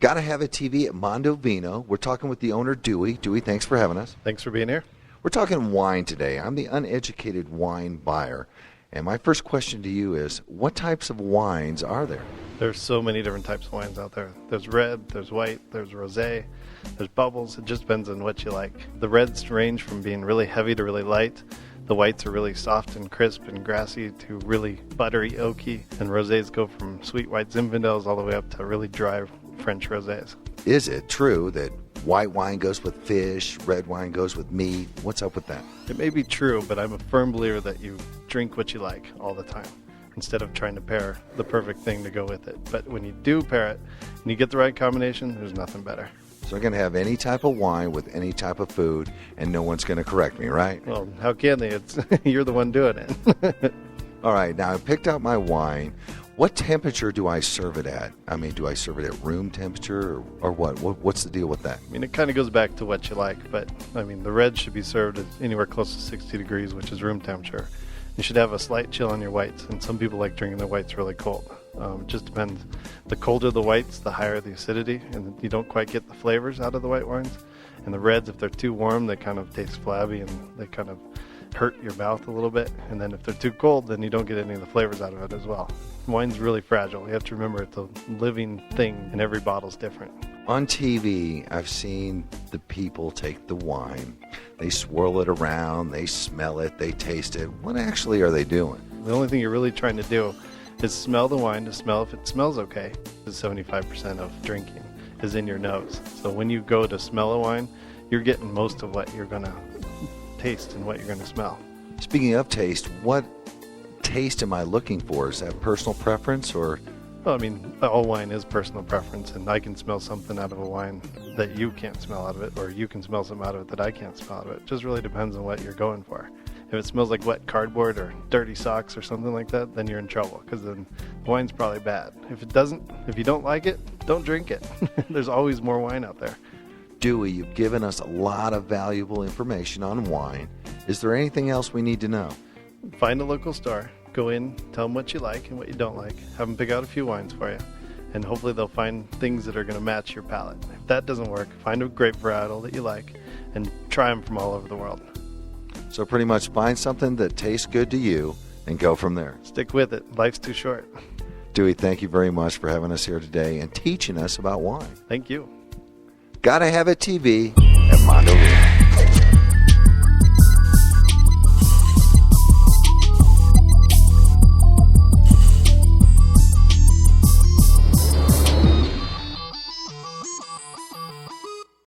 Gotta have a TV at Mondo Vino. We're talking with the owner, Dewey. Dewey, thanks for having us. Thanks for being here. We're talking wine today. I'm the uneducated wine buyer. And my first question to you is, what types of wines are there? There's so many different types of wines out there. There's red, there's white, there's rosé, there's bubbles. It just depends on what you like. The reds range from being really heavy to really light. The whites are really soft and crisp and grassy to really buttery, oaky. And rosés go from sweet white Zinfandels all the way up to really dry French rosés. Is it true that white wine goes with fish, red wine goes with meat? What's up with that? It may be true, but I'm a firm believer that you drink what you like all the time instead of trying to pair the perfect thing to go with it. But when you do pair it and you get the right combination, there's nothing better. So I'm going to have any type of wine with any type of food, and no one's going to correct me, right? Well, how can they? It's you're the one doing it. All right, now I picked out my wine. What temperature do I serve it at? I mean, do I serve it at room temperature or what? What's the deal with that? I mean, it kind of goes back to what you like, but I mean, the red should be served at anywhere close to 60 degrees, which is room temperature. You should have a slight chill on your whites, and some people like drinking their whites really cold. It just depends. The colder the whites, the higher the acidity, and you don't quite get the flavors out of the white wines. And the reds, if they're too warm, they kind of taste flabby and they kind of hurt your mouth a little bit. And then if they're too cold, then you don't get any of the flavors out of it as well. Wine's really fragile. You have to remember it's a living thing, and every bottle's different. On TV, I've seen the people take the wine. They swirl it around, they smell it, they taste it. What actually are they doing? The only thing you're really trying to do is smell the wine to smell if it smells okay. 75% of drinking is in your nose. So when you go to smell a wine, you're getting most of what you're going to taste and what you're going to smell. Speaking of taste, what taste am I looking for? Is that personal preference or? Well, I mean, all wine is personal preference, and I can smell something out of a wine that you can't smell out of it, or you can smell something out of it that I can't smell out of it. It just really depends on what you're going for. If it smells like wet cardboard or dirty socks or something like that, then you're in trouble, because then the wine's probably bad. If it doesn't, if you don't like it, don't drink it. There's always more wine out there. Dewey, you've given us a lot of valuable information on wine. Is there anything else we need to know? Find a local store. Go in, tell them what you like and what you don't like. Have them pick out a few wines for you. And hopefully they'll find things that are going to match your palate. If that doesn't work, find a grape varietal that you like and try them from all over the world. So pretty much find something that tastes good to you and go from there. Stick with it. Life's too short. Dewey, thank you very much for having us here today and teaching us about wine. Thank you. Gotta have a TV at Mondo Vino.